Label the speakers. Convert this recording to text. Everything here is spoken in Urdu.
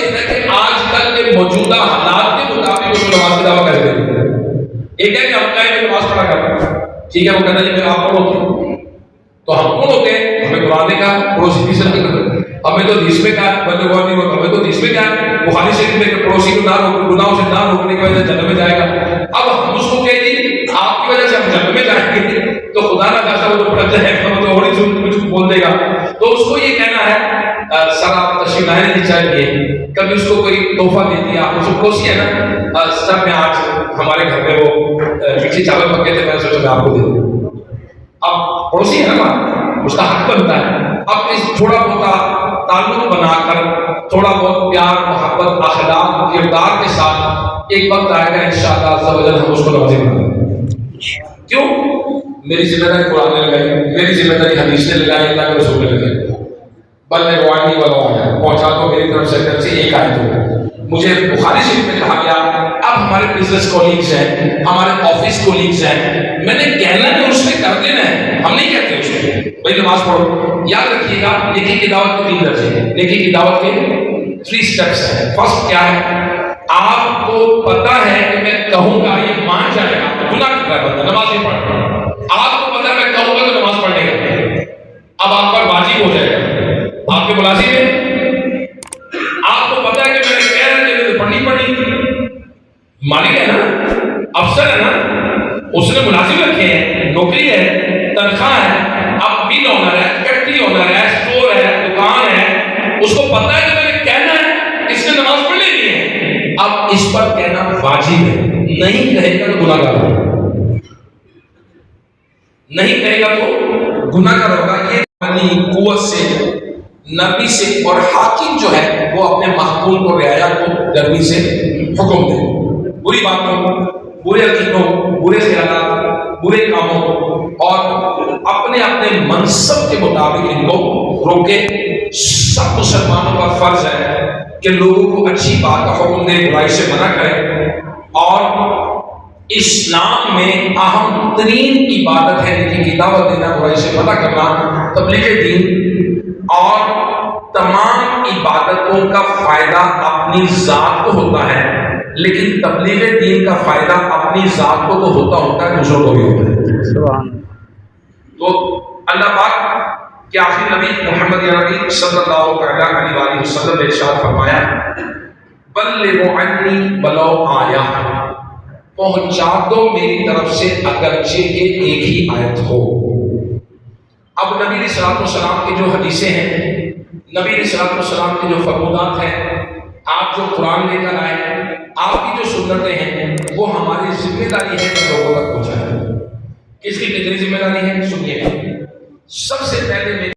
Speaker 1: یہ ہے کہ آج کل کے موجودہ حالات کے مطابق وہ نماز کی دعویٰ کر رہے ہیں. ایک ہے کہ ہم کہیں کہ نماز پڑھا کر، ٹھیک ہے، وہ کہتا ہے کہ آپ کون ہوتے ہیں؟ تو ہم کون ہوتے ہیں؟ ہمیں قرآن نے کہا پڑوسی کی سر ہمیں تو حدیث میں کہا ہمیں تو حدیث میں کہا بخاری شریف میں کہ پڑوسی کو نہ روکنے، گناہوں سے نہ روکنے کی وجہ سے جنت میں جائے گا. اب ہم اس کو کہہ دیں آپ کی وجہ سے ہم جنت میں جائیں گے تو خدا نہ خاصا وہ تو پڑھ جائے گا، وہ تو اور ہی کچھ بول دے گا. تو اس کو یہ کہنا ہے سر آپ تشریف لائے نہیں چاہیے. کبھی اس کو کوئی تحفہ دے دیا، اس کو پڑوسی ہے نا سر میں آج ہمارے گھر میں وہ پیچھے چاول پکے تھے، میں نے سوچا میں آپ کو دے دوں. اب پڑوسی ہے نا اس کا حق بنتا ہے. اب اس تھوڑا بہت تعلق بنا کر، تھوڑا بہت پیار محبت اخلاق کردار کے ساتھ ایک وقت آئے گا انشاءاللہ عز و جل ہم اس کو نوازی بنا دیں. کیوں؟ میری ذمہ داری قرآن نے لگائی، میری ذمہ داری حدیث نے لگائی، اللہ کے رسول نے لگائی. بلے وانی والا آیا پہنچا تو میری طرف سے ایک آیت ہو. مجھے بخاری شریف میں کہا گیا اب ہمارے بزنس کولیگز ہیں، ہمارے آفس کولیگز ہیں، میں نے کہنا ہے اس میں کر دینا ہے، ہم نہیں کہتے اس میں بھائی نماز پڑھو. یاد رکھیے گا نیکی کی دعوت کے 3 درجے ہیں. نیکی کی دعوت کے 3 سٹیپس ہیں. فرسٹ کیا ہے؟ آپ کو پتا ہے کہ میں کہوں گا یہ مان جائے گا، گناہ کر رہا ہے بندہ، نماز نہیں پڑھ رہا. آپ کو پتا ہے میں کہوں گا تو نماز پڑھنے گا، اب آپ پر واجب ہو جائے گا، آپ کے ملازم ہیں. آپ کو پتا ہے کہ میں نے کہہ رہا کہ پڑھنی پڑی، مالک ہے نا، افسر ہے نا، اس نے ملازم رکھے ہیں، نوکری ہے، تنخواہ ہے، اب مل آنر ہے، فیکٹری آنر ہے، اسٹور ہے، دکان ہے، اس کو پتا ہے کہ میں نے کہنا ہے، اس نے نماز پڑھ لینی ہے. اب اس پر کہنا واجب ہے، نہیں کہے گا تو گناہ گار ہوگا، نہیں کہے گا تو گناہ گار ہوگا. یہ اپنی قوت سے نبی سے اور حاکم جو ہے وہ اپنے محکوم کو رعایا کو نرمی سے حکم دے. بری باتوں، برے عقیدوں، برے خیالات، برے کاموں اور اپنے اپنے منصب کے مطابق ان کو روکے. سب مسلمانوں کا فرض ہے کہ لوگوں کو اچھی بات کا حکم دے، برائی سے منع کرے. اور اسلام میں اہم ترین عبادت ہے نیکی کی دعوت دینا، برائی سے منع کرنا، تبلیغ دین. اور تمام عبادتوں کا فائدہ اپنی ذات کو ہوتا ہے، لیکن تبلیغ دین کا فائدہ اپنی ذات کو تو ہوتا ہے، دوسروں کو بھی ہوتا ہے. تو اللہ پاک کے آخری نبی محمد نبی صلی اللہ علیہ وسلم نے ارشاد فرمایا بلغوا عنی ولو آیہ، پہنچا دو میری طرف سے اگرچہ کہ ایک ہی آیت ہو. اب نبی علیہ الصلوۃ والسلام کی جو حدیثیں ہیں، نبی علیہ الصلوۃ والسلام کے جو فرمودات ہیں، آپ جو قرآن لے کر آئے، آپ کی جو سنتیں ہیں، وہ ہماری ذمہ داری ہے کہ لوگوں تک پہنچائیں. کس کی کتنی ذمہ داری ہے؟ سنیے. سب سے پہلے